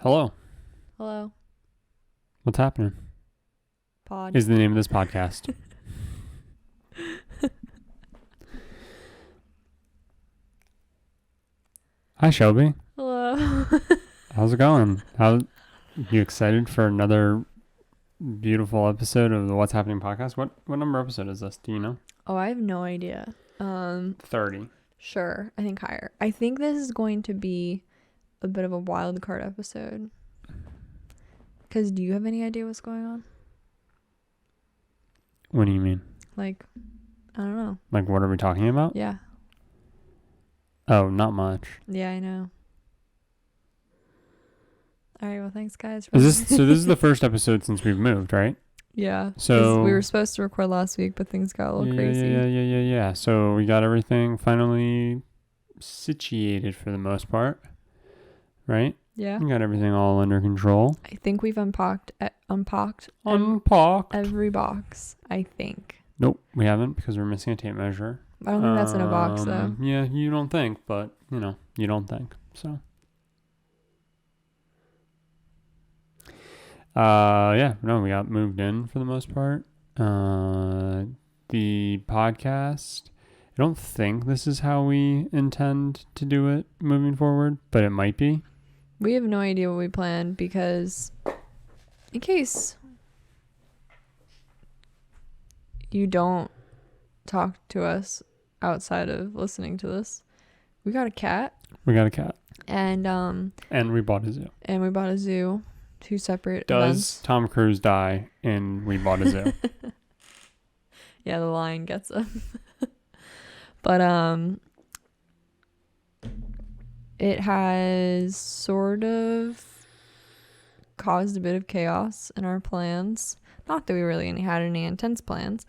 Hello. Hello. What's happening? Pod. Is the name of this podcast. Hi, Shelby. Hello. How's it going? How you excited for another beautiful episode of the What's Happening podcast? What number episode is this? Do you know? Oh, I have no idea. 30. Sure. I think higher. I think this is going to be a bit of a wild card episode. Because do you have any idea what's going on? What do you mean? Like, I don't know. Like, what are we talking about? Yeah. Oh, not much. Yeah, I know. All right. Well, thanks, guys. This is the first episode since we've moved, right? Yeah. So we were supposed to record last week, but things got a little crazy. Yeah. So we got everything finally situated for the most part, right? Yeah. We got everything all under control. I think we've unpacked every box, I think. Nope, we haven't because we're missing a tape measure. I don't think that's in a box, though. Yeah, you don't think, but, you don't think, so. We got moved in for the most part. The podcast, I don't think this is how we intend to do it moving forward, but it might be. We have no idea what we planned because in case you don't talk to us outside of listening to this, we got a cat. We got a cat. And we bought a zoo. And we bought a zoo. 2 separate Does events. Tom Cruise die and we bought a zoo? Yeah, the lion gets him. But it has sort of caused a bit of chaos in our plans. Not that we really had any intense plans,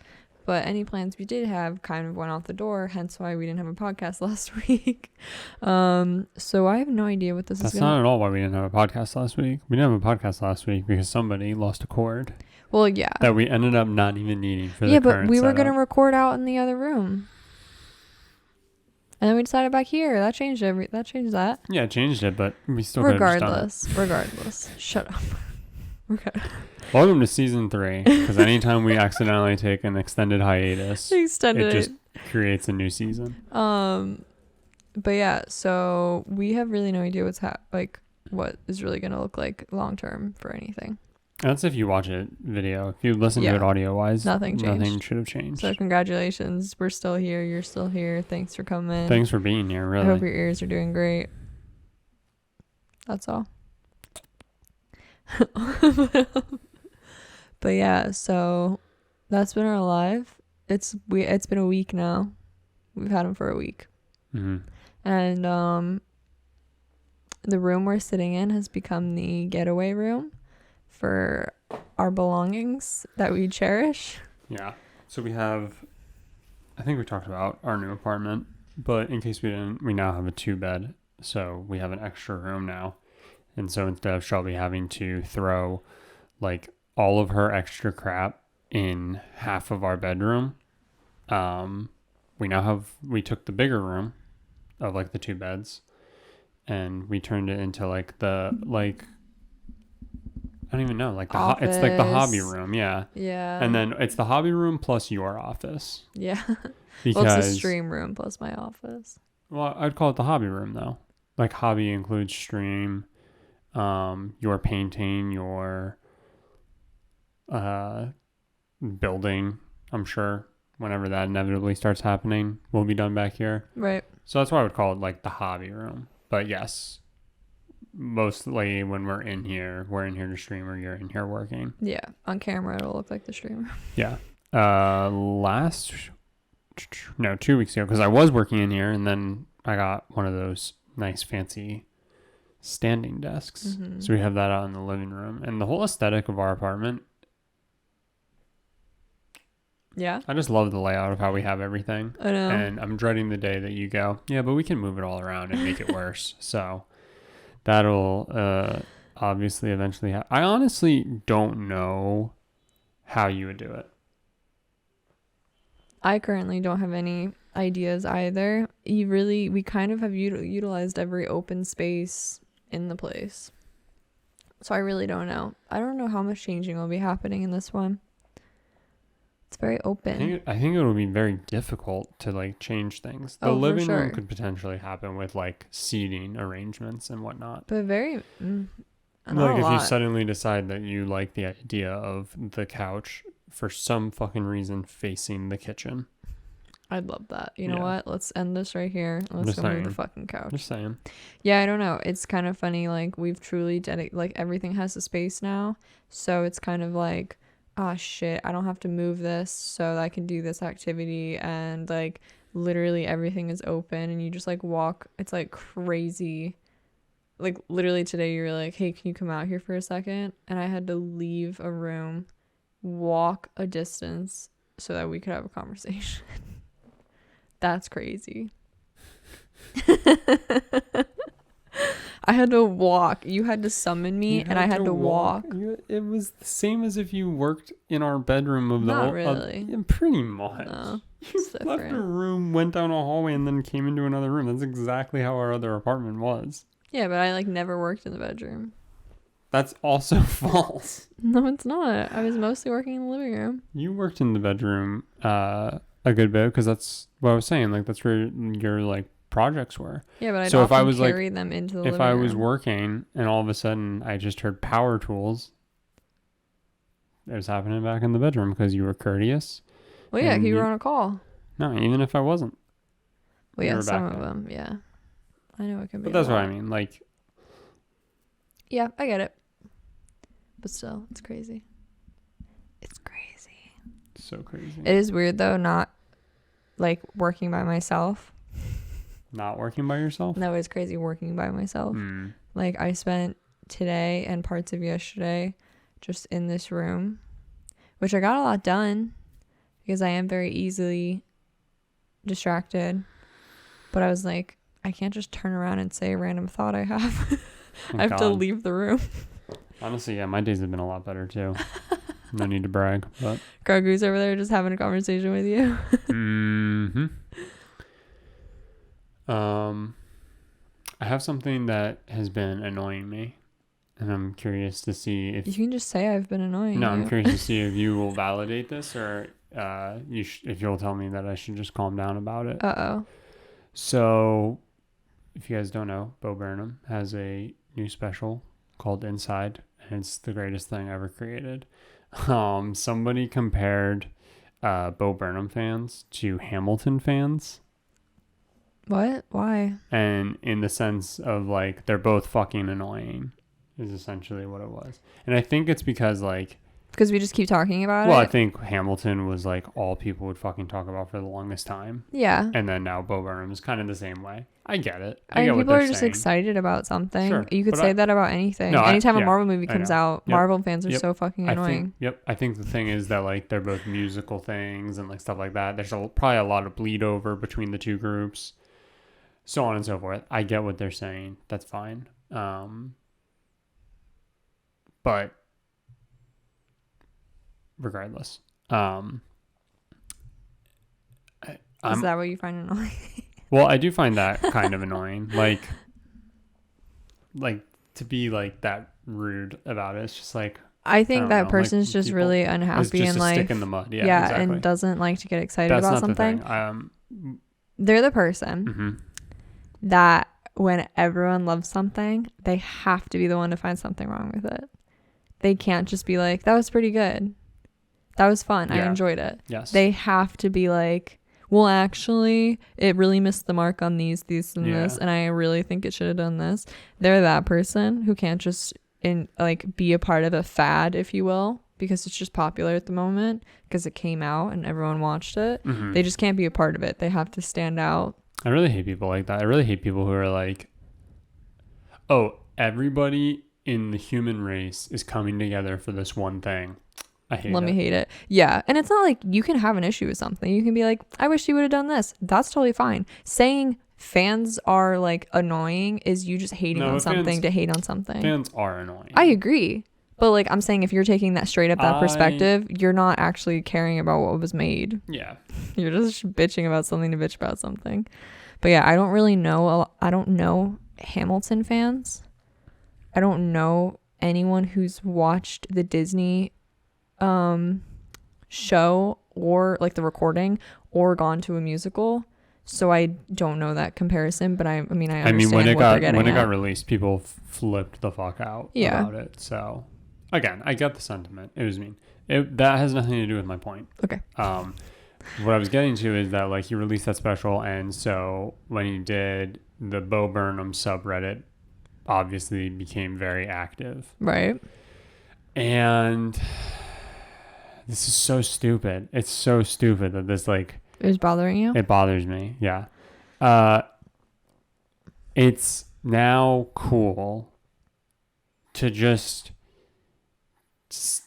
but any plans we did have kind of went out the door, hence why we didn't have a podcast last week. So I have no idea what this That's is not at all why we didn't have a podcast last week. We didn't have a podcast last week because somebody lost a cord. Well, yeah. That we ended up not even needing for the current Yeah, but we were going to setup. record out in the other room. And then we decided back here. That changed that. Yeah, it changed it, but we still could have just done it. Regardless. Shut up. Okay. Welcome to season 3, because anytime we accidentally take an extended hiatus, it just creates a new season. But yeah, so we have really no idea what is really going to look like long term for anything. That's if you watch a video. If you listen to it audio-wise, nothing should have changed. So congratulations. We're still here. You're still here. Thanks for coming. Thanks for being here, really. I hope your ears are doing great. That's all. But yeah, so that's been our live. It's been a week now. We've had them for a week. Mm-hmm. And the room we're sitting in has become the getaway room for our belongings that we cherish. Yeah. So we have, I think we talked about our new apartment, but in case we didn't, we now have a 2-bed. So we have an extra room now. And so instead of Shelby having to throw like all of her extra crap in half of our bedroom, we took the bigger room of like the 2 beds and we turned it into I don't even know, it's like the hobby room. Yeah. And then it's the hobby room plus your office. Yeah. Because, well, it's a stream room plus my office. Well, I'd call it the hobby room though. Like hobby includes stream, your painting, your building. I'm sure whenever that inevitably starts happening, will be done back here. Right. So that's why I would call it like the hobby room. But yes, mostly when we're in here to stream or you're in here working. Yeah. On camera, it'll look like the stream room. Yeah. 2 weeks ago, because I was working in here and then I got one of those nice fancy standing desks. Mm-hmm. So we have that out in the living room. And the whole aesthetic of our apartment, yeah, I just love the layout of how we have everything. I know. And I'm dreading the day that you go, yeah, but we can move it all around and make it worse. So that'll obviously eventually happen. I honestly don't know how you would do it. I currently don't have any ideas either. We kind of have utilized every open space in the place. So I really don't know. I don't know how much changing will be happening in this one. It's very open. I think it would be very difficult to like change things. The Oh, for living room sure. could potentially happen with like seating arrangements and whatnot. But very, not Like a if you lot. suddenly decide that you like the idea of the couch for some fucking reason facing the kitchen. I'd love that. You know Yeah. what? Let's end this right here. Let's Just go move the saying. fucking couch. Just saying. Yeah, I don't know. It's kind of funny. Like we've truly like everything has a space now. So it's kind of like, ah, shit, I don't have to move this so that I can do this activity. And like literally everything is open and you just like walk. It's like crazy. Like literally today you were like, hey, can you come out here for a second? And I had to leave a room, walk a distance so that we could have a conversation. That's crazy. I had to walk. You had to summon me, and I had to walk. It was the same as if you worked in our bedroom of the Not whole. really. Yeah, pretty much. No, You left a room, went down a hallway, and then came into another room. That's exactly how our other apartment was. Yeah, but I like never worked in the bedroom. That's also false. No, it's not. I was mostly working in the living room. You worked in the bedroom a good bit because that's what I was saying. Like that's where your like projects were. Yeah, but I'd So if I often was, like, carry them into the If living I room. was working and all of a sudden I just heard power tools, it was happening back in the bedroom because you were courteous. Well, yeah, and you were you- on a call. No, even if I wasn't. Well, You yeah, were some back of there. them, yeah. I know it can be. But that's a what lot. I mean. Like, Yeah, I get it. But still, it's crazy. It's crazy. so crazy. It is weird though, not like working by myself. Not working by yourself? No, it's crazy working by myself. Mm. Like I spent today and parts of yesterday just in this room, which I got a lot done because I am very easily distracted. But I was like, I can't just turn around and say a random thought I have. I have to God. leave the room. Honestly, yeah, my days have been a lot better too. No need to brag, but. Grogu's over there just having a conversation with you. Mm-hmm. I have something that has been annoying me, and I'm curious to see if You can just say I've been annoying. No, you. I'm curious to see if you will validate this or if you'll tell me that I should just calm down about it. Uh-oh. So, if you guys don't know, Bo Burnham has a new special called Inside, and it's the greatest thing ever created. Somebody compared Bo Burnham fans to Hamilton fans. What? Why? And in the sense of like they're both fucking annoying is essentially what it was. And I think it's because like Because we just keep talking about I it? think Hamilton was like all people would fucking talk about for the longest time. Yeah. And then now Bo Burnham is kind of the same way. I get it. I get mean, what people they're are just saying. excited about something. Sure, You could but say that about anything. No, Anytime a yeah, Marvel movie I comes know. out, Yep. Marvel fans are Yep. so fucking I annoying. think the thing is that like they're both musical things and like stuff like that. There's probably a lot of bleed over between the two groups, so on and so forth. I get what they're saying. That's fine. But regardless, Is that what you find annoying? well, I do find that kind of annoying. Like to be like that rude about it. It's just like I think don't that know, like, person's just people- really it's unhappy just in a life. stick in the mud. Yeah, exactly. And doesn't like to get excited That's about not something. the thing. They're the person Mm-hmm. that when everyone loves something, they have to be the one to find something wrong with it. They can't just be like, that was pretty good. That was fun. I Yeah. enjoyed it. Yes. They have to be like, well, actually, it really missed the mark on these, and Yeah. this, and I really think it should have done this. They're that person who can't just be a part of a fad, if you will, because it's just popular at the moment because it came out and everyone watched it. Mm-hmm. They just can't be a part of it. They have to stand out. I really hate people like that. I really hate people who are like, oh, everybody in the human race is coming together for this one thing. I hate Let it. me hate it. Yeah. And it's not like you can have an issue with something. You can be like, I wish you would have done this. That's totally fine. Saying fans are like annoying is you just hating No, on but something fans- to hate on something. Fans are annoying. I agree. But like I'm saying, if you're taking that straight up that perspective, you're not actually caring about what was made. Yeah. You're just bitching about something to bitch about something. But yeah, I don't really know. I don't know Hamilton fans. I don't know anyone who's watched the Disney show or like the recording or gone to a musical. So I don't know that comparison, but I understand when it what they're got getting at. released, people flipped the fuck out about it. So again, I get the sentiment. It was mean. That has nothing to do with my point. Okay. What I was getting to is that like he released that special, and so when he did, the Bo Burnham subreddit obviously became very active. Right. And this is so stupid. It's so stupid that this like It was bothering you? it bothers me. Yeah. It's now cool to just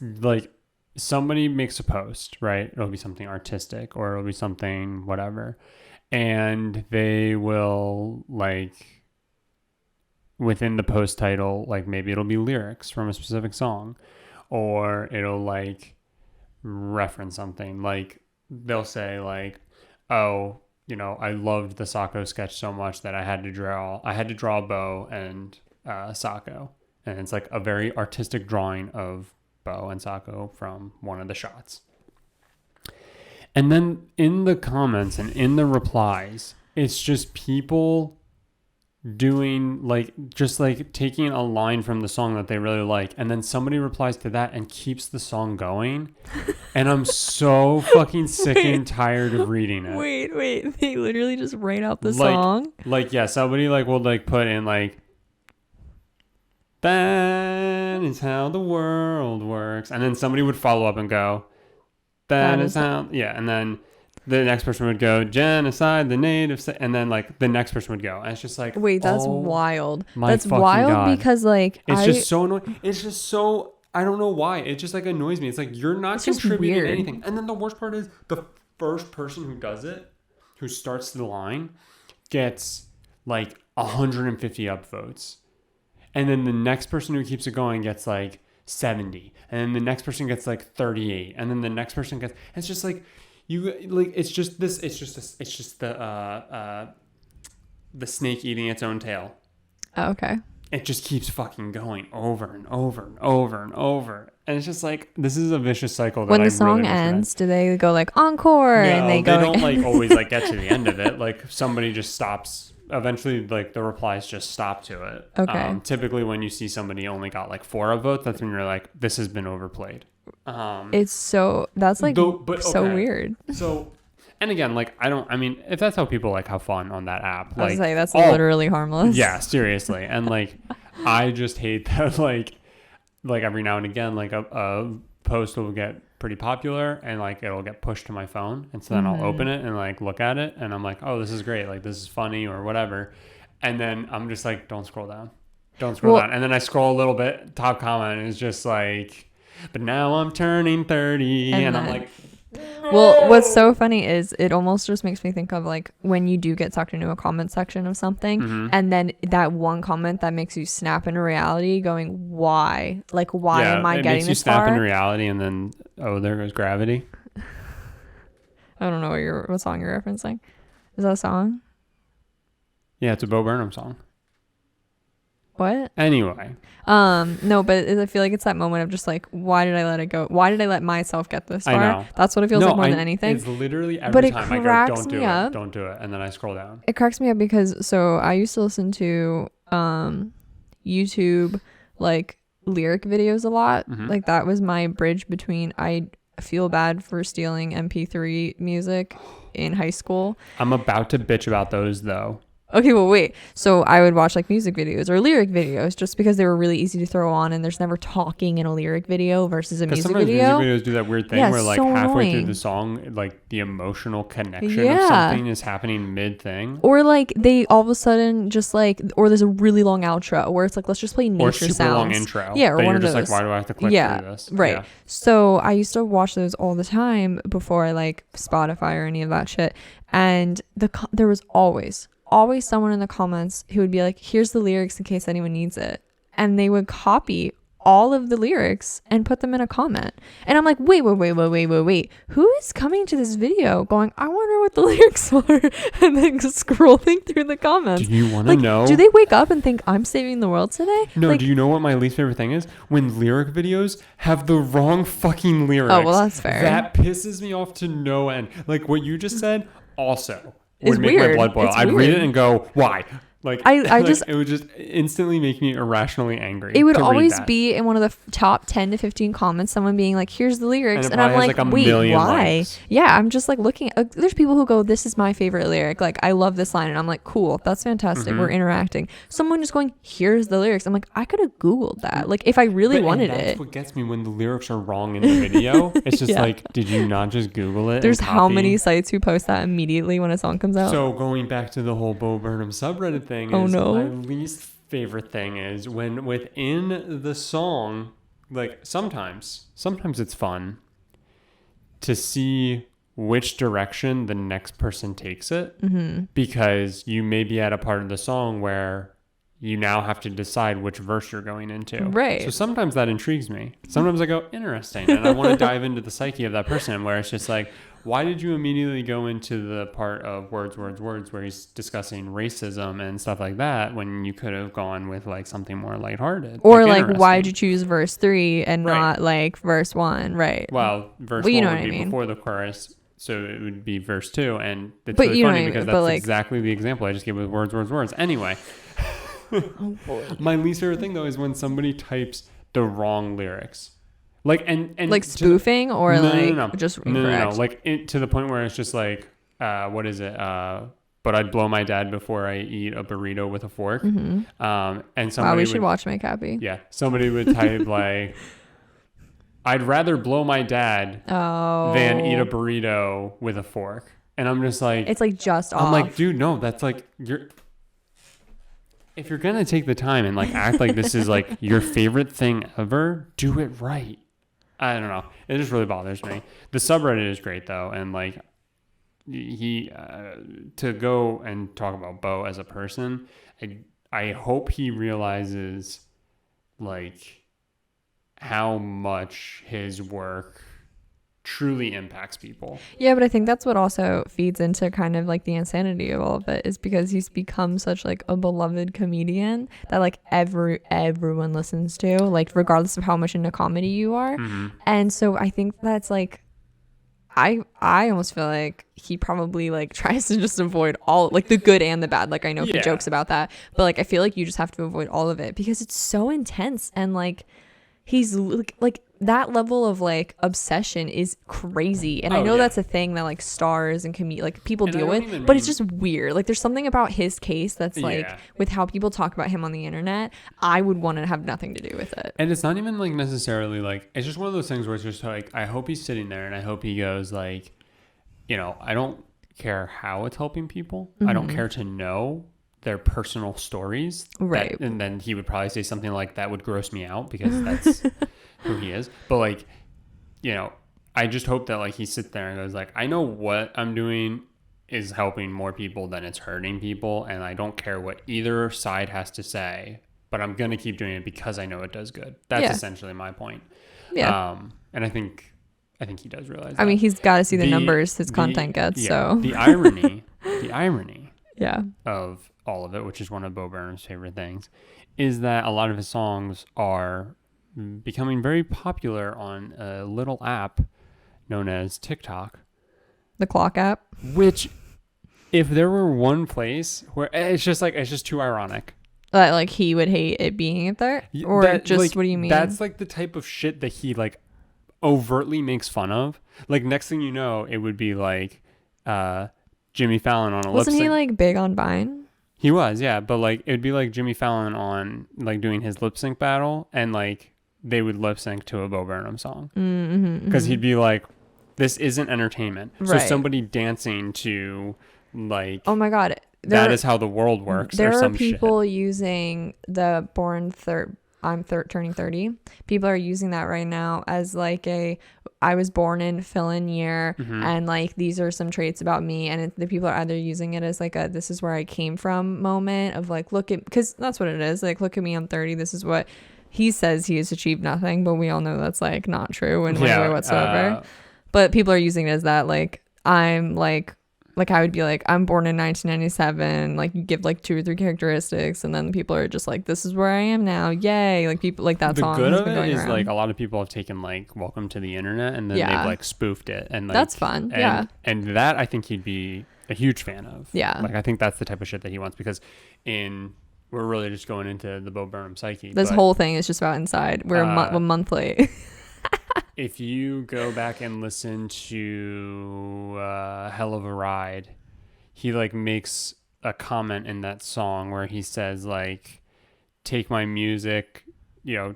like somebody makes a post, right? It'll be something artistic or it'll be something whatever. And they will like within the post title, like maybe it'll be lyrics from a specific song, or it'll like reference something. Like they'll say like, oh, you know, I loved the Sako sketch so much that I had to draw Bo and Sako. And it's like a very artistic drawing of Bo and Sako from one of the shots. And then in the comments and in the replies, it's just people doing like just like taking a line from the song that they really like, and then somebody replies to that and keeps the song going. And I'm so fucking sick and tired of reading it. Wait. They literally just write out the song? Like, yeah, somebody like will like put in like, that is how the world works. And then somebody would follow up and go, that is how, yeah. And then the next person would go, genocide, the native, and then like the next person would go. And it's just like, wait, that's wild. That's wild God. Because like, it's just so annoying. It's just so, I don't know why. It just like annoys me. It's like, you're not contributing anything. And then the worst part is the first person who does it, who starts the line, gets like 150 upvotes. And then the next person who keeps it going gets like 70. And then the next person gets like 38. And then the next person gets, it's just like, you like, it's just the snake eating its own tail. Oh, okay. It just keeps fucking going over and over and over and over. And it's just like, this is a vicious cycle. That when the song ends, do they go like encore? No, and they don't like always like get to the end of it. Like somebody just stops. Eventually, like the replies just stop to it. Okay. Typically, when you see somebody only got like 4 votes, that's when you're like, this has been overplayed. It's so, that's like so weird. So, and again, like if that's how people like have fun on that app, I was like, that's literally harmless. Yeah, seriously. And like, I just hate that like every now and again, like a post will get pretty popular and like it'll get pushed to my phone, and so then I'll open it and like look at it and I'm like, oh, this is great, like this is funny or whatever, and then I'm just like, don't scroll down, and then I scroll a little bit, top comment is just like, but now I'm turning 30, and I'm like, well, what's so funny is it almost just makes me think of like when you do get sucked into a comment section of something, and then that one comment that makes you snap into reality going, why am I getting this far? It makes you snap into reality, and then, oh, there goes gravity. I don't know what song you're referencing. Is that a song? Yeah, it's a Bo Burnham song. What? Anyway. No, but I feel like it's that moment of just like, why did I let it go? Why did I let myself get this far? I know. That's what it feels like more than anything. It's literally every time I go, don't do it. And then I scroll down. It cracks me up because, so I used to listen to YouTube like lyric videos a lot. Like that was my bridge between, I feel bad for stealing MP3 music in high school. I'm about to bitch about those though. Okay, well, wait. So I would watch like music videos or lyric videos just because they were really easy to throw on, and there's never talking in a lyric video versus a music video. Sometimes music videos do that weird thing where like so halfway through the song, like the emotional connection of something is happening mid thing. Or like they all of a sudden just like, or there's a really long outro where it's like, let's just play nature sounds. Or super long intro. Yeah, or one you're of just those. Like, why do I have to click through this? Right. Yeah. So I used to watch those all the time before I like Spotify or any of that shit. And there was always someone in the comments who would be like, here's the lyrics in case anyone needs it, and they would copy all of the lyrics and put them in a comment. And I'm like, wait. Who is coming to this video going, I wonder what the lyrics are? And then scrolling through the comments. Do you want to know? Do they wake up and think I'm saving the world today? No, like, do you know what my least favorite thing is? When lyric videos have the wrong fucking lyrics. Oh, well, that's fair. That pisses me off to no end. Like what you just said also would It's make weird. my blood boil. It's I'd read weird. it and go, why? Like I just it would just instantly make me irrationally angry. it would to read always that. be in one of the top 10 to 15 comments, someone being like, here's the lyrics, And it and I'm probably has, like, a wait, million why? likes. Yeah, I'm just like looking there's people who go, this is my favorite lyric, like I love this line, and I'm like, cool, that's fantastic, we're interacting. Someone just going, here's the lyrics, I'm like, I could have googled that, like if I really wanted that's it. what gets me when the lyrics are wrong in the video. It's just Yeah. like, did you not just Google it? There's and how copy? many sites who post that immediately when a song comes out. So going back to the whole Bo Burnham subreddit thing, Oh, is no. my least favorite thing is when within the song, like sometimes it's fun to see which direction the next person takes it, because you may be at a part of the song where you now have to decide which verse you're going into. Right. So sometimes that intrigues me. Sometimes I go, interesting, and I want to dive into the psyche of that person, where it's just like, why did you immediately go into the part of words where he's discussing racism and stuff like that when you could have gone with like something more lighthearted? Or like why interesting. did you choose verse 3 and Right. not like verse 1? Right. Well, verse Well, you 1 know would what I be mean. before the chorus, so it would be verse 2, and it's But really you know funny what I because mean, but, that's like- exactly the example I just gave with words. Anyway, Oh boy. my least favorite thing though is when somebody types the wrong lyrics. Like and Like spoofing or just incorrect? No. Like to the point where it's just like, what is it? But I'd blow my dad before I eat a burrito with a fork. And somebody Wow, we would, should watch Make Happy. Yeah, somebody would type like, I'd rather blow my dad than eat a burrito with a fork. And I'm just like, It's like just off. I'm like, dude, no, that's like if you're gonna take the time and like act like this is like your favorite thing ever, do it right. I don't know. It just really bothers me. The subreddit is great though, and like he to go and talk about Bo as a person, I hope he realizes like how much his work truly impacts people. Yeah, but I think that's what also feeds into kind of like the insanity of all of it, is because he's become such like a beloved comedian that like everyone listens to, like regardless of how much into comedy you are. And so I think that's like I almost feel like he probably like tries to just avoid all like the good and the bad. Like I know he jokes about that, but like I feel like you just have to avoid all of it because it's so intense, and like he's like that level of like obsession is crazy. And I know that's a thing that like stars and like people deal with, but it's just weird. Like there's something about his case that's like with how people talk about him on the internet, I would want to have nothing to do with it. And it's not even like necessarily like, it's just one of those things where it's just like, I hope he's sitting there and I hope he goes like, you know, I don't care how it's helping people. I don't care to know their personal stories. Right. And then he would probably say something like, that would gross me out because that's who he is. But like, you know, I just hope that like he sits there and goes like, I know what I'm doing is helping more people than it's hurting people, and I don't care what either side has to say, but I'm gonna keep doing it because I know it does good. That's essentially my point. Yeah. And I think he does realize I that. mean, he's got to see the numbers his content gets. So the irony yeah, of all of it, which is one of Bo Burnham's favorite things, is that a lot of his songs are becoming very popular on a little app known as TikTok. the clock app. Which, if there were one place where it's just too ironic. That like he would hate it being there, or That, just like, what do you mean? That's like the type of shit that he like overtly makes fun of. Like next thing you know, it would be like Jimmy Fallon on a lip Wasn't sync. he like big on Vine? He was, yeah, but like it would be like Jimmy Fallon on like doing his lip sync battle, and like they would lip sync to a Bo Burnham song because he'd be like, "This isn't entertainment." So Right. somebody dancing to like, Oh my god, that is how the world works. There or are some people shit. using the turning 30. People are using that right now as like I was born in fill-in year, and like these are some traits about me, and the people are either using it as like a this is where I came from moment of like look at, because that's what it is, like look at me, I'm 30, this is what he says he has achieved nothing, but we all know that's like not true in any Yeah, way whatsoever. But people are using it as that, like, I'm like I would be like, I'm born in 1997. Like, you give like 2 or 3 characteristics, and then people are just like, this is where I am now. Yay. Like, people like that the song good has of been it going is around. like a lot of people have taken like Welcome to the Internet and then Yeah. they've like spoofed it, and like That's fun. and, Yeah. and that I think he'd be a huge fan of. Yeah. Like I think that's the type of shit that he wants, because we're really just going into the Bo Burnham psyche. This but, whole thing is just about inside. We're a month late. if you go back and listen to Hell of a Ride, he like makes a comment in that song where he says like, take my music, you know,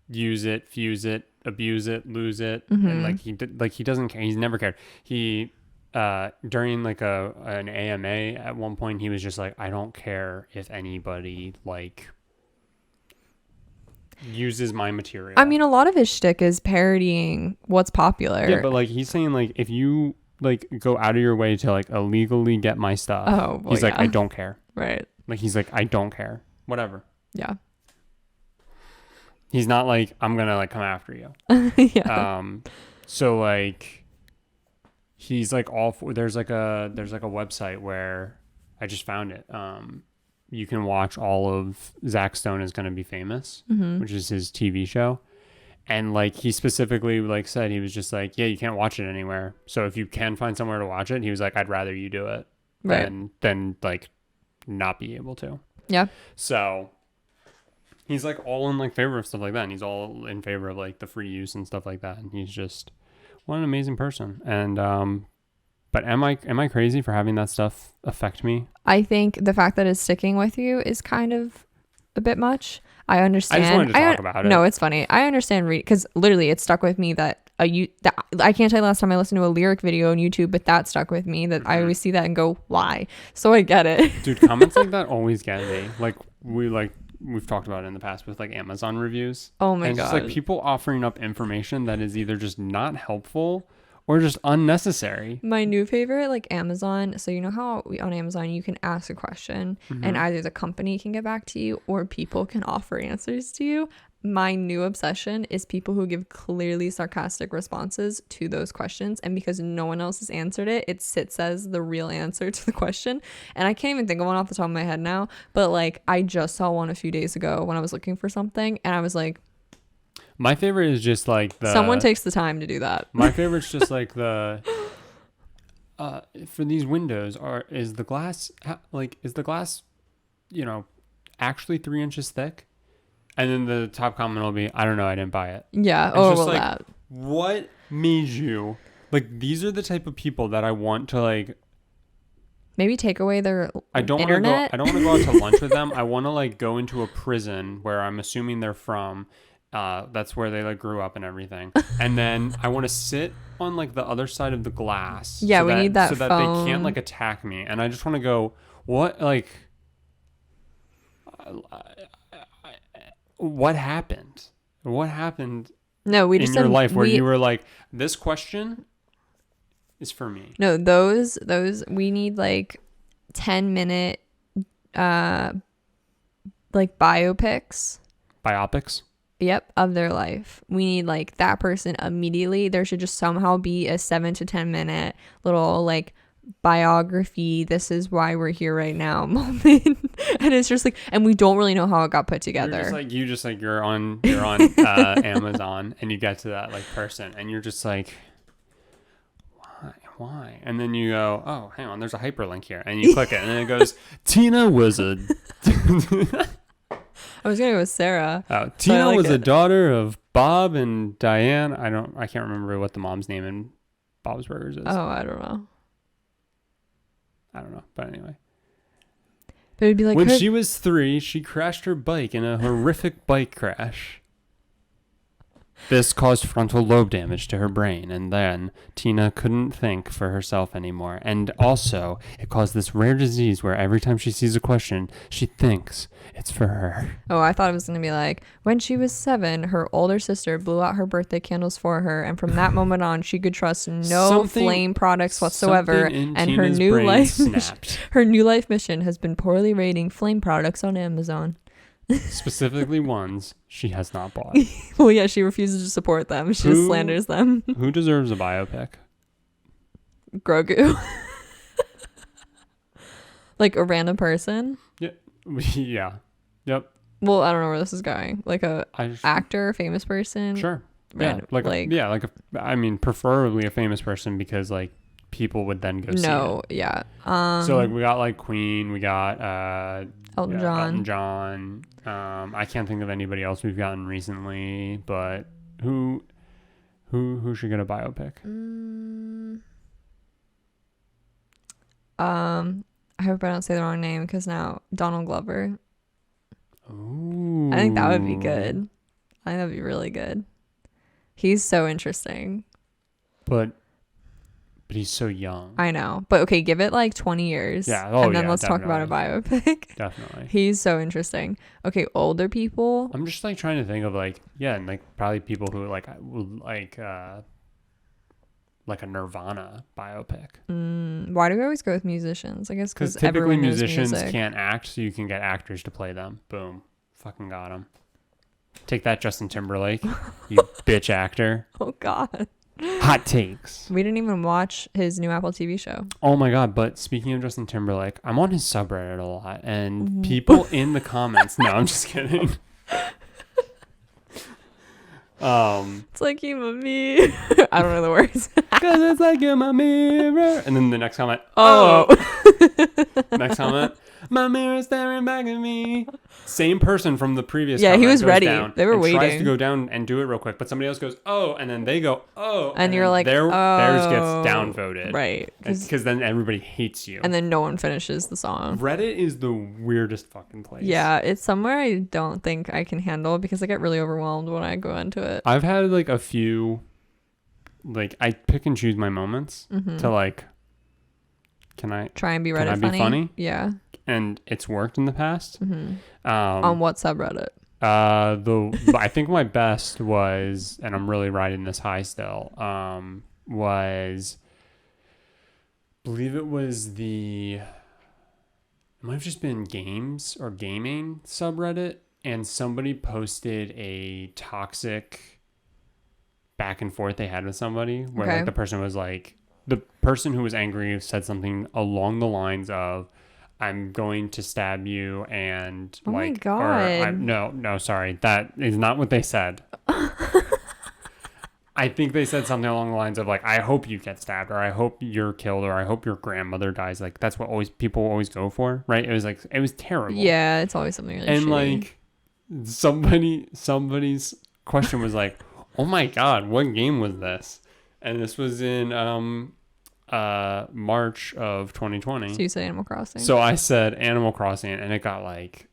use it, fuse it, abuse it, lose it. And like he doesn't care. He's never cared. He during like an AMA at one point, he was just like, I don't care if anybody like uses my material. I mean, a lot of his shtick is parodying what's popular. Yeah, but like he's saying like, if you like go out of your way to like illegally get my stuff, he's like, I don't care. Right. Like he's like, I don't care. Whatever. Yeah. He's not like, I'm gonna like come after you. Yeah. So like he's like all for, there's like a website where I just found it. You can watch all of Zach Stone Is Gonna Be Famous, which is his TV show. And like he specifically like said, he was just like, yeah, you can't watch it anywhere. So if you can find somewhere to watch it, he was like, I'd rather you do it than like not be able to. Yeah. So he's like all in like favor of stuff like that, and he's all in favor of like the free use and stuff like that. And he's just, what an amazing person. And but am I crazy for having that stuff affect me? I think the fact that it's sticking with you is kind of a bit much. I understand. I just wanted to talk about it. No, it's funny. I understand because literally it stuck with me that I can't tell you last time I listened to a lyric video on YouTube, but that stuck with me that I always see that and go, why? So I get it. Dude, comments like that always get me. Like we've talked about it in the past with like Amazon reviews. Oh my and God. It's just like people offering up information that is either just not helpful or just unnecessary. My new favorite, like Amazon. So you know how on Amazon you can ask a question and either the company can get back to you or people can offer answers to you. My new obsession is people who give clearly sarcastic responses to those questions. And because no one else has answered it, it sits as the real answer to the question. And I can't even think of one off the top of my head now. But like I just saw one a few days ago when I was looking for something. And I was like, my favorite is just like someone takes the time to do that. My favorite's just like for these windows, is the glass, you know, actually 3 inches thick? And then the top comment will be, I don't know, I didn't buy it. Yeah. It's well, like, that. What made you like? These are the type of people that I want to like. Maybe take away their internet. I don't want to go out to lunch with them. I want to like go into a prison where I'm assuming they're from. That's where they like grew up and everything. And then I want to sit on like the other side of the glass. Yeah, we need that so that phone. they can't like attack me. And I just want to go, what like, what happened? What happened? No, we in just your said life where you were like, this question is for me. No, those we need like 10-minute like biopics. Biopics? Yep, of their life. We need like that person immediately. There should just somehow be a 7 to 10 minute little like biography, this is why we're here right now moment. And it's just like, and we don't really know how it got put together. You're on Amazon and you get to that like person and you're just like, why? And then you go, oh, hang on, there's a hyperlink here, and you click it and then it goes, Tina was a I was gonna go with Sarah. Tina was a daughter of Bob and Diane. I can't remember what the mom's name in Bob's Burgers is. Oh, I don't know. But anyway. But it'd be like when she was 3, she crashed her bike in a horrific bike crash. This caused frontal lobe damage to her brain, and then Tina couldn't think for herself anymore. And also, it caused this rare disease where every time she sees a question, she thinks it's for her. Oh, I thought it was going to be like, when she was 7, her older sister blew out her birthday candles for her, and from that moment on, she could trust no flame products whatsoever, and her new life mission has been poorly rating flame products on Amazon. specifically ones she has not bought. Well, yeah, she refuses to support them. She just slanders them. Who deserves a biopic? Grogu. Like a random person. Yeah. Yep. Well, I don't know where this is going. Like actor, famous person. Sure. Random, I mean, preferably a famous person because like people would then go see it. Yeah. So like we got like Queen, we got Elton John. I can't think of anybody else we've gotten recently, but who should get a biopic? I hope I don't say the wrong name because now Donald Glover. Ooh. I think that would be good. I think that'd be really good. He's so interesting. But he's so young. I know. But okay, give it like 20 years. Yeah. And then let's talk about a biopic. Definitely. He's so interesting. Okay, older people. I'm just like trying to think of like, and like probably people who like would like a Nirvana biopic. Why do we always go with musicians? I guess because typically musicians can't act, so you can get actors to play them. Boom. Fucking got him. Take that, Justin Timberlake. You bitch actor. Oh, God. Hot takes. We didn't even watch his new Apple TV show. Oh my God. But speaking of Justin Timberlake, I'm on his subreddit a lot, and people in the comments. No, I'm just kidding. It's like you and me. I don't know the words. Cause it's like you're my mirror. And then the next comment. Oh. Next comment. My mirror staring back at me. Same person from the previous. Yeah, he was ready. They were waiting. Tries to go down and do it real quick, but somebody else goes, oh, and then they go, oh, and you're like, theirs gets downvoted, right? Because then everybody hates you, and then no one finishes the song. Reddit is the weirdest fucking place. Yeah, it's somewhere I don't think I can handle because I get really overwhelmed when I go into it. I've had like a few, like I pick and choose my moments to like. Can I try and be Reddit funny? Yeah. And it's worked in the past. On what subreddit? I think my best was, and I'm really riding this high still, was, believe it was it might have just been games or gaming subreddit, and somebody posted a toxic back and forth they had with somebody where like the person was like, the person who was angry said something along the lines of, I'm going to stab you and oh like, my God. No, sorry. That is not what they said. I think they said something along the lines of like, I hope you get stabbed, or I hope you're killed, or I hope your grandmother dies. Like that's what people always go for, right? It was terrible. Yeah, it's always something really shitty. Like somebody's question was like, oh my God, what game was this? And this was in March of 2020. So you said Animal Crossing. So I said Animal Crossing, and it got like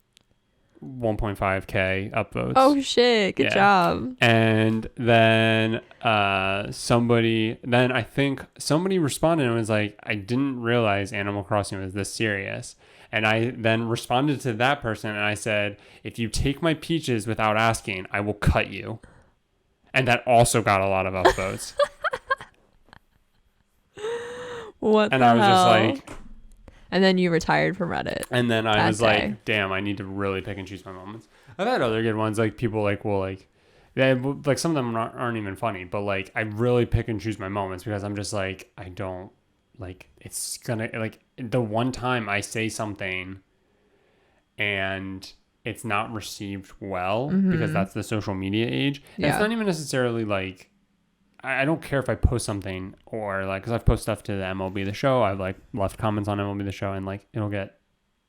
1.5k upvotes. Oh shit, good job. And then I think somebody responded and was like, I didn't realize Animal Crossing was this serious. And I then responded to that person and I said, if you take my peaches without asking, I will cut you. And that also got a lot of upvotes. What and the I was hell? just like, and then you retired from Reddit. And then I was like, damn, I need to really pick and choose my moments. I've had other good ones, like people like will like, like some of them aren't even funny, but like I really pick and choose my moments because I'm just like, I don't like, it's gonna like the one time I say something and it's not received well because that's the social media age. Yeah. It's not even necessarily like, I don't care if I post something or like, because I've posted stuff to the MLB The Show. I've like left comments on MLB The Show and like it'll get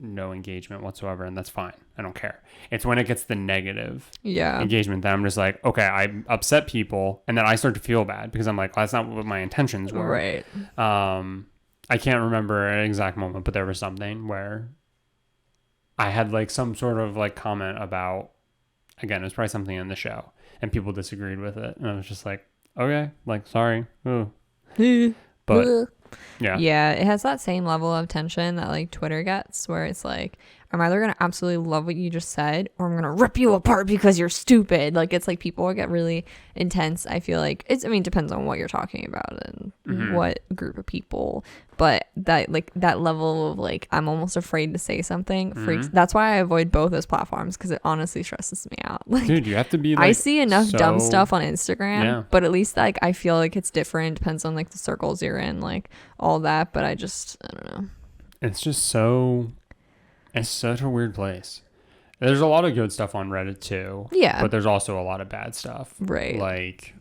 no engagement whatsoever, and that's fine. I don't care. It's when it gets the negative engagement that I'm just like, okay, I upset people, and then I start to feel bad because I'm like, well, that's not what my intentions were. Right. I can't remember an exact moment, but there was something where I had like some sort of like comment about, again, it was probably something in the show, and people disagreed with it, and I was just like, okay, like, sorry. Ooh. But yeah, it has that same level of tension that like Twitter gets, where it's like, I'm either going to absolutely love what you just said or I'm going to rip you apart because you're stupid. Like, it's like people get really intense. I feel like it depends on what you're talking about and what group of people. But that level of like, I'm almost afraid to say something freaks. That's why I avoid both those platforms, because it honestly stresses me out. Like, dude, you have to be like, I see enough dumb stuff on Instagram, but at least like I feel like it's different. Depends on like the circles you're in, like all that. But I don't know. It's such a weird place. There's a lot of good stuff on Reddit too. Yeah. But there's also a lot of bad stuff. Right. Like,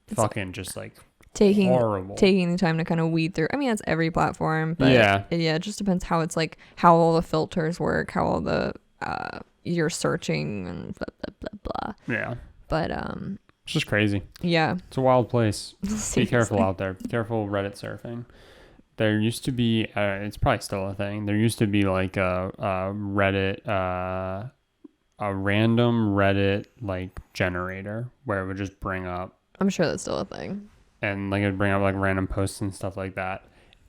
it's fucking just like horrible. Taking the time to kind of weed through. I mean, that's every platform, but it just depends how it's like, how all the filters work, how all the you're searching and blah blah blah blah. Yeah. But it's just crazy. Yeah. It's a wild place. Be careful out there. Be careful Reddit surfing. There used to be, it's probably still a thing. There used to be like a Reddit, a random Reddit like generator where it would just bring up. I'm sure that's still a thing. And like it would bring up like random posts and stuff like that.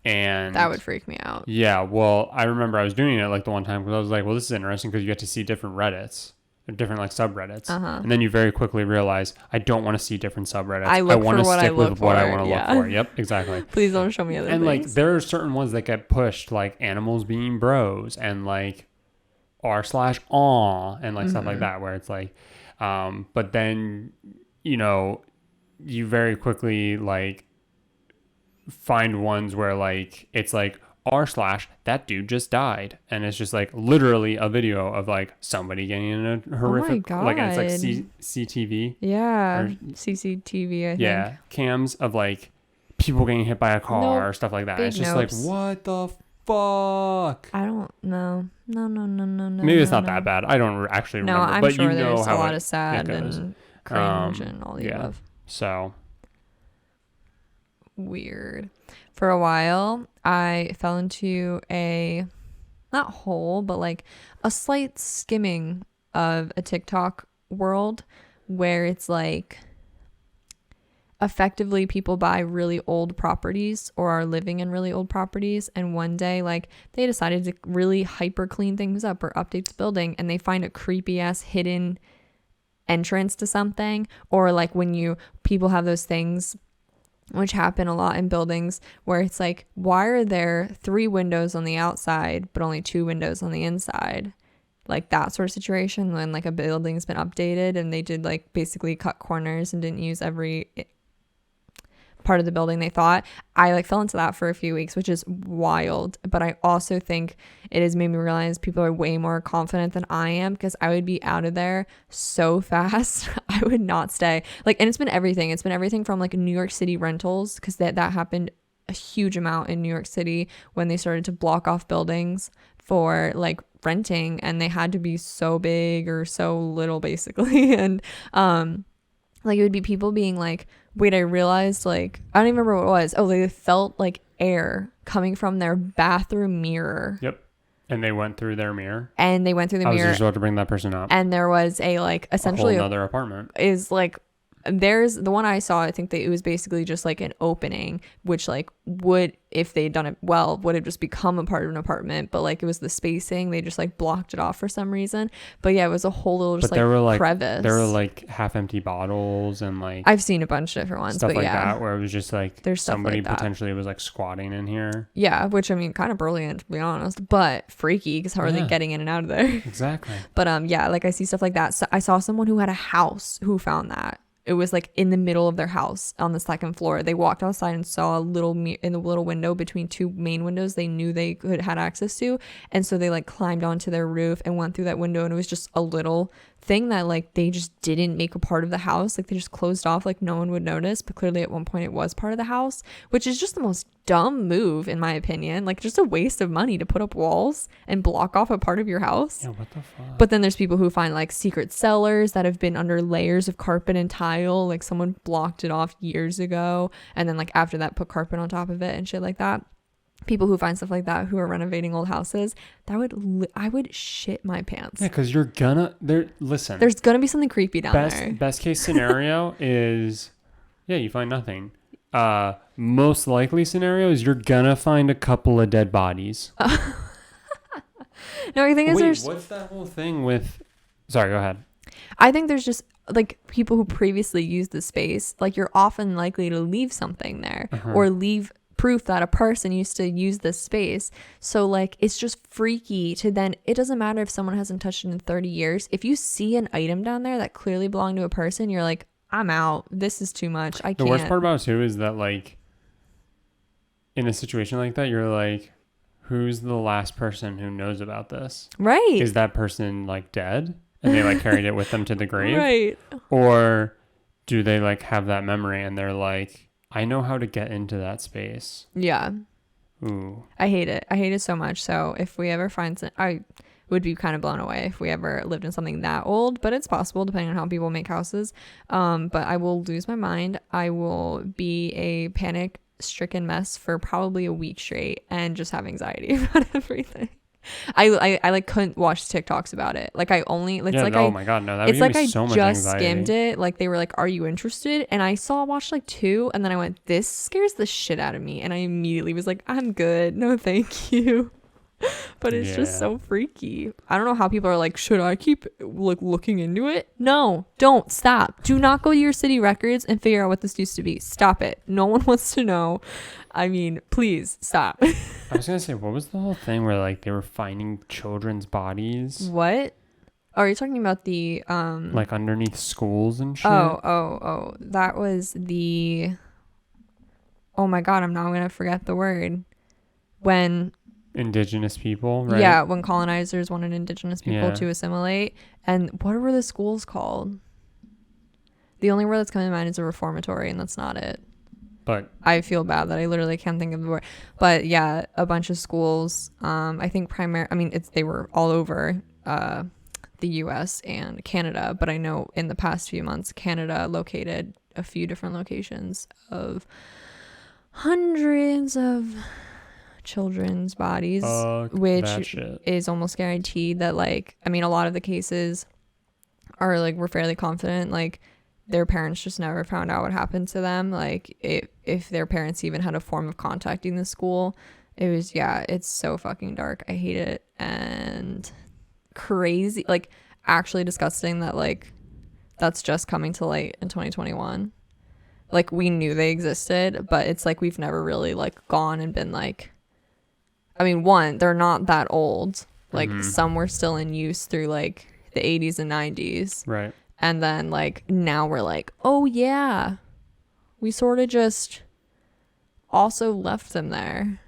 And that would freak me out. Yeah. Well, I remember I was doing it like the one time because I was like, well, this is interesting because you get to see different Reddits. Different like subreddits, and then you very quickly realize I don't want to see different subreddits. I want to stick with what I want to look for. Yep, exactly. Please don't show me other things. And like there are certain ones that get pushed, like animals being bros and like r/aw and like stuff like that, where it's like, but then you very quickly like find ones where like it's like r/that dude just died, and it's just like literally a video of like somebody getting in a horrific like, and it's like CCTV or CCTV I think. Yeah, cams of like people getting hit by a car or stuff like that. It's just like, what the fuck? I don't know. No. Maybe it's not that bad. I don't actually remember. I'm but sure there's a lot of sad and cringe and all the above. So weird. For a while, I fell into a, not hole, but like a slight skimming of a TikTok world where it's like effectively people buy really old properties or are living in really old properties, and one day like they decided to really hyper clean things up or update the building, and they find a creepy ass hidden entrance to something, or like when people have those things which happen a lot in buildings where it's like, why are there 3 windows on the outside but only 2 windows on the inside? Like that sort of situation when like a building's been updated and they did like basically cut corners and didn't use every part of the building they thought. I like fell into that for a few weeks, which is wild. But I also think it has made me realize people are way more confident than I am, because I would be out of there so fast. I would not stay. Like, and it's been everything. It's been everything from like New York City rentals, because that happened a huge amount in New York City when they started to block off buildings for like renting, and they had to be so big or so little basically. And like it would be people being like, wait, I realized, like, I don't even remember what it was. Oh, they felt like air coming from their bathroom mirror. Yep. And they went through their mirror. I was just about to bring that person up. And there was a like essentially another apartment. Is like, there's the one I saw, I think that it was basically just like an opening, which like would, if they'd done it well, would have just become a part of an apartment, but like it was the spacing, they just like blocked it off for some reason. But yeah, it was a whole little just like crevice. There were like half empty bottles and like I've seen a bunch of different ones, stuff but like yeah, that, where it was just like there's somebody like potentially was like squatting in here. Yeah, which I mean, kind of brilliant to be honest, but freaky, because how are they getting in and out of there? Exactly. But yeah, like I see stuff like that. So I saw someone who had a house who found that. It was like in the middle of their house on the second floor. They walked outside and saw a little in the little window between 2 main windows they knew they had access to. And so they like climbed onto their roof and went through that window. And it was just a little thing that like they just didn't make a part of the house. Like they just closed off like no one would notice. But clearly at one point it was part of the house, which is just the most dumb move in my opinion. Like just a waste of money to put up walls and block off a part of your house. Yeah, what the fuck? But then there's people who find like secret cellars that have been under layers of carpet and tile. Like someone blocked it off years ago, and then like after that put carpet on top of it and shit like that. People who find stuff like that who are renovating old houses, I would shit my pants. Yeah, because listen, there's gonna be something creepy down there. Best case scenario is, yeah, you find nothing. Most likely scenario is you're gonna find a couple of dead bodies. No, I think Wait, what's that whole thing with? Sorry, go ahead. I think there's just like people who previously used the space, like you're often likely to leave something there or leave proof that a person used to use this space. So like it's just freaky to then, it doesn't matter if someone hasn't touched it in 30 years. If you see an item down there that clearly belonged to a person, you're like, I'm out. This is too much. I can't. The worst part about it too is that like in a situation like that, you're like, who's the last person who knows about this? Right. Is that person like dead and they like carried it with them to the grave? Right. Or do they like have that memory and they're like, I know how to get into that space? Yeah. Ooh. I hate it. I hate it so much. So if we ever find some, I would be kind of blown away if we ever lived in something that old, but it's possible depending on how people make houses. But I will lose my mind. I will be a panic stricken mess for probably a week straight and just have anxiety about everything. I like couldn't watch TikToks about it. Like I only it's Yeah, like oh I my god, no, that would it's give like me I so much just anxiety. skimmed it. Like they were like, "Are you interested?" And I watched like 2, and then I went, "This scares the shit out of me," and I immediately was like, "I'm good, no thank you." But it's just so freaky. I don't know how people are like, should I keep like looking into it? No, don't. Stop. Do not go to your city records and figure out what this used to be. Stop it. No one wants to know. I mean, please stop. I was gonna say, what was the whole thing where like they were finding children's bodies What? Are you talking about the like underneath schools and shit? Oh, that was the, oh my god, I'm now gonna forget the word. When Indigenous people, right? Yeah, when colonizers wanted indigenous people to assimilate. And what were the schools called? The only word that's coming to mind is a reformatory, and that's not it. But I feel bad that I literally can't think of the word. But yeah, a bunch of schools. I think they were all over the U.S. and Canada. But I know in the past few months, Canada located a few different locations of hundreds of children's bodies, which is almost guaranteed that like, I mean, a lot of the cases are like, we're fairly confident like their parents just never found out what happened to them. Like if their parents even had a form of contacting the school, it was, it's so fucking dark. I hate it. And crazy, like actually disgusting that like that's just coming to light in 2021. Like we knew they existed, but it's like we've never really like gone and been like, I mean, one, they're not that old. Like some were still in use through like the 80s and 90s. Right. And then like now we're like, oh yeah, we sort of just also left them there.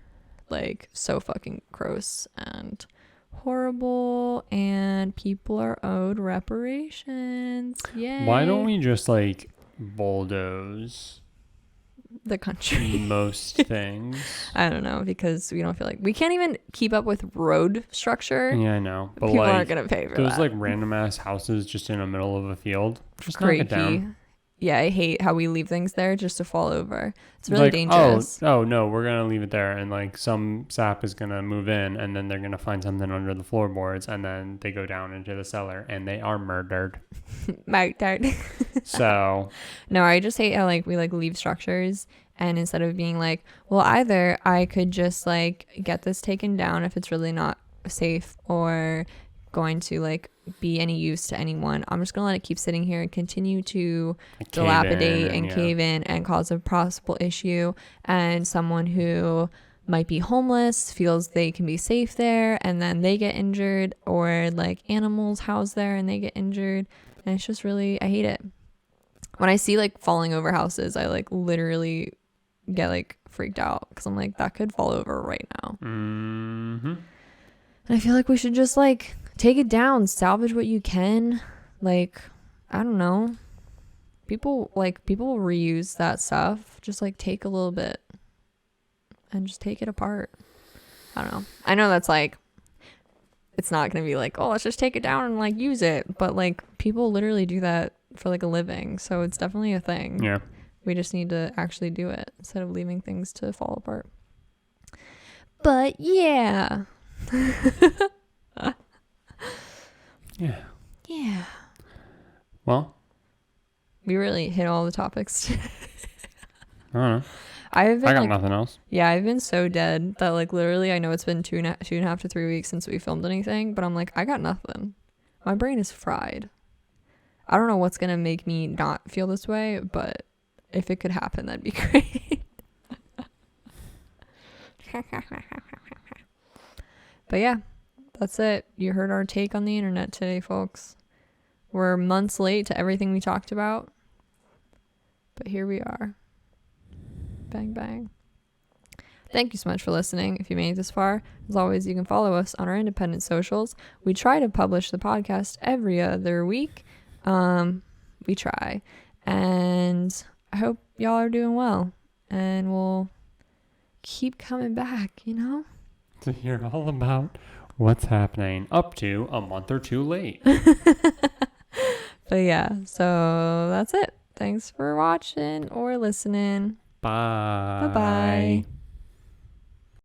Like so fucking gross and horrible, and people are owed reparations. Yay. Why don't we just like bulldoze the country? Most things. I don't know, because we don't feel like we can't even keep up with road structure. Yeah, I know. But people like, aren't gonna pay for those that. like random ass houses just in the middle of a field. Just creepy. knock it down. Yeah, I hate how we leave things there just to fall over. It's really like, dangerous. Oh no, we're gonna leave it there, and like some sap is gonna move in, and then they're gonna find something under the floorboards, and then they go down into the cellar, and they are murdered. Murdered. So no, I just hate how like we like leave structures, and instead of being like, well, either I could just like get this taken down if it's really not safe or going to like be any use to anyone, I'm just gonna let it keep sitting here and continue to dilapidate and cave in and cause a possible issue. And someone who might be homeless feels they can be safe there, and then they get injured, or like animals housed there and they get injured. And it's just really, I hate it. When I see like falling over houses, I like literally get like freaked out because I'm like, that could fall over right now. And I feel like we should just like take it down, salvage what you can. Like, I don't know. People will reuse that stuff. Just like take a little bit and just take it apart. I don't know. I know that's like, it's not going to be like, oh, let's just take it down and like use it. But like people literally do that for like a living. So it's definitely a thing. yeah. We just need to actually do it instead of leaving things to fall apart. But yeah. Yeah. Well, we really hit all the topics. I don't know. I've been I got like, nothing else. yeah, I've been so dead that like literally I know it's been two and a half to 3 weeks since we filmed anything, but I'm like, I got nothing. My brain is fried. I don't know what's gonna make me not feel this way, but if it could happen, that'd be great. But yeah, that's it. You heard our take on the internet today, folks. We're months late to everything we talked about, but here we are. Bang, bang. Thank you so much for listening. If you made it this far, as always, you can follow us on our independent socials. We try to publish the podcast every other week. We try. And I hope y'all are doing well. And we'll keep coming back, you know? To hear all about what's happening up to a month or two late. But yeah, so that's it. Thanks for watching or listening. Bye. Bye-bye.